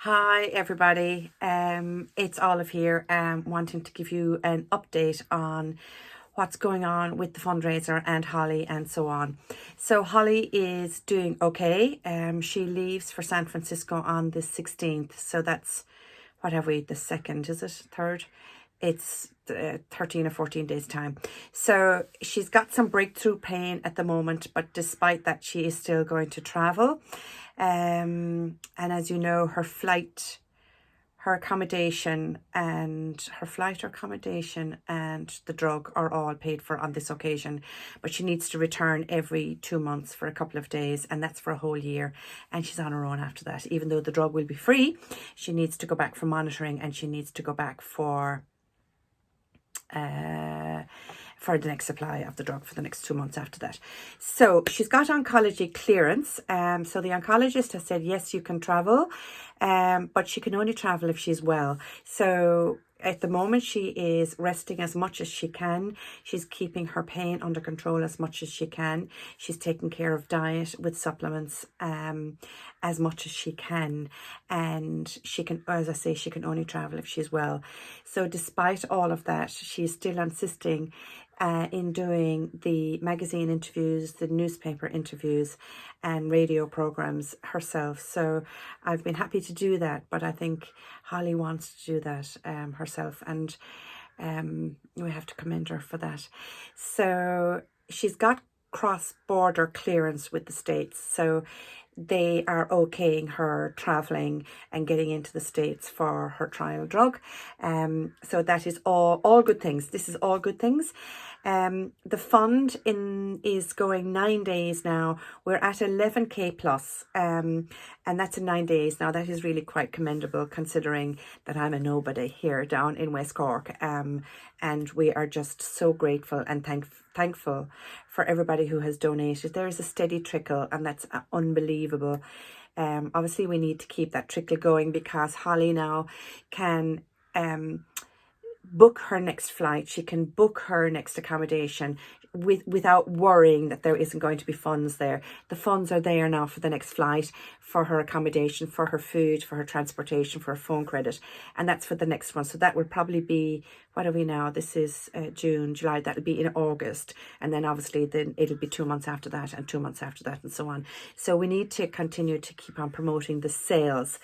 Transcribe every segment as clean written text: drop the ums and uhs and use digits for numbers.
Hi everybody, it's Olive here, wanting to give you an update on what's going on with the fundraiser and Holly and so on. So Holly is doing okay. She leaves for San Francisco on the 16th, so that's, what have we, the 2nd, is it? 3rd? It's 13 or 14 days time. So she's got some breakthrough pain at the moment, but despite that she is still going to travel. And as you know, her accommodation and the drug are all paid for on this occasion, but she needs to return every 2 months for a couple of days, and that's for a whole year, and she's on her own after that. Even though the drug will be free, she needs to go back for monitoring, and she needs to go back for the next supply of the drug for the next 2 months after that. So she's got oncology clearance. So the oncologist has said, yes, you can travel, but she can only travel if she's well. So at the moment, she is resting as much as she can. She's keeping her pain under control as much as she can. She's taking care of diet with supplements as much as she can. And she can, as I say, she can only travel if she's well. So despite all of that, she's still insisting in doing the magazine interviews, the newspaper interviews and radio programs herself. So I've been happy to do that, but I think Holly wants to do that herself, and we have to commend her for that. So she's got cross-border clearance with the States, so they are okaying her traveling and getting into the States for her trial drug. So that is all good things. This is all good things. The fund is going 9 days now. We're at 11k plus, and that's in 9 days. Now that is really quite commendable, considering that I'm a nobody here down in West Cork. And we are just so grateful and thankful for everybody who has donated. There is a steady trickle, and that's unbelievable. Obviously we need to keep that trickle going, because Holly now can book her next flight. She can book her next accommodation without worrying that there isn't going to be funds there. The funds are there now for the next flight, for her accommodation, for her food, for her transportation, for her phone credit, and that's for the next one. So that will probably be, what are we now? This is June, July. That'll be in August, and then obviously then it'll be 2 months after that, and 2 months after that, and so on. So we need to continue to keep on promoting the sales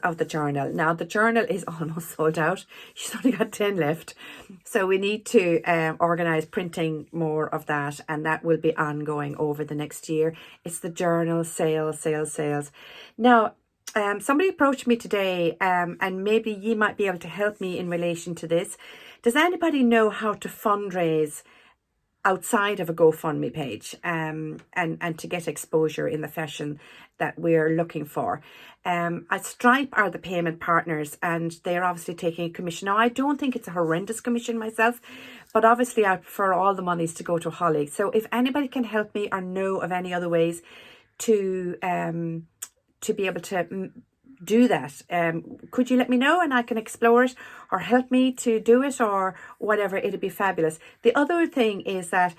of the journal. Now the journal is almost sold out. She's only got 10 left, so we need to organize printing more of that, and that will be ongoing over the next year. It's the journal sales. Now somebody approached me today, and maybe you might be able to help me in relation to this. Does anybody know how to fundraise outside of a GoFundMe page, and to get exposure in the fashion that we're looking for? Stripe are the payment partners, and they're obviously taking a commission. Now, I don't think it's a horrendous commission myself, but obviously I prefer all the monies to go to Holly. So if anybody can help me or know of any other ways to be able to do that, could you let me know, and I can explore it, or help me to do it, or whatever. It'd be fabulous. The other thing is that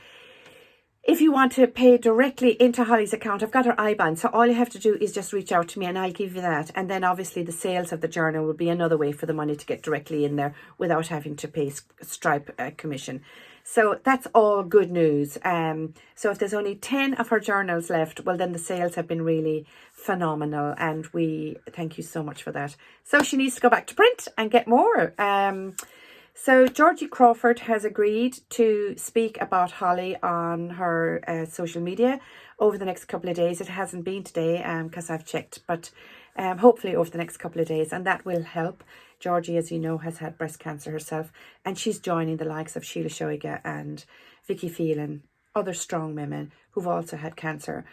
if you want to pay directly into Holly's account, I've got her IBAN, so all you have to do is just reach out to me and I'll give you that. And then obviously the sales of the journal will be another way for the money to get directly in there without having to pay Stripe commission. So that's all good news. So if there's only 10 of her journals left, well, then the sales have been really phenomenal, and we thank you so much for that. So she needs to go back to print and get more. So Georgie Crawford has agreed to speak about Holly on her social media over the next couple of days. It hasn't been today because I've checked, but hopefully over the next couple of days, and that will help. Georgie, as you know, has had breast cancer herself, and she's joining the likes of Sheila Shoiga and Vicky Phelan, other strong women who've also had cancer,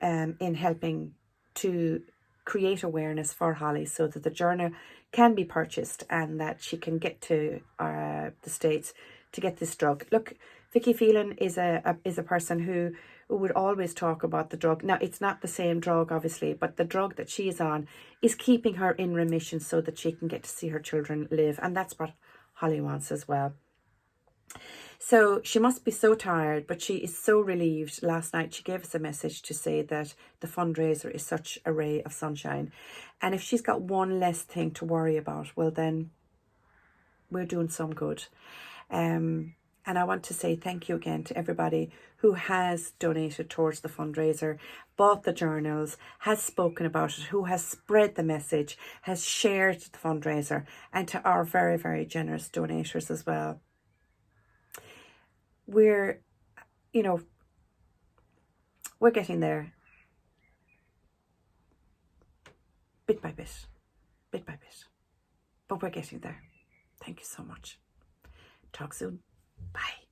in helping to create awareness for Holly, so that the journal can be purchased and that she can get to the States to get this drug. Look, Vicky Phelan is a person who would always talk about the drug. Now, it's not the same drug, obviously, but the drug that she is on is keeping her in remission so that she can get to see her children live, and that's what Holly wants as well. So she must be so tired, but she is so relieved. Last night she gave us a message to say that the fundraiser is such a ray of sunshine. And if she's got one less thing to worry about, well then we're doing some good. And I want to say thank you again to everybody who has donated towards the fundraiser, bought the journals, has spoken about it, who has spread the message, has shared the fundraiser, and to our very, very generous donators as well. We're, you know, we're getting there bit by bit, but we're getting there. Thank you so much. Talk soon. Bye.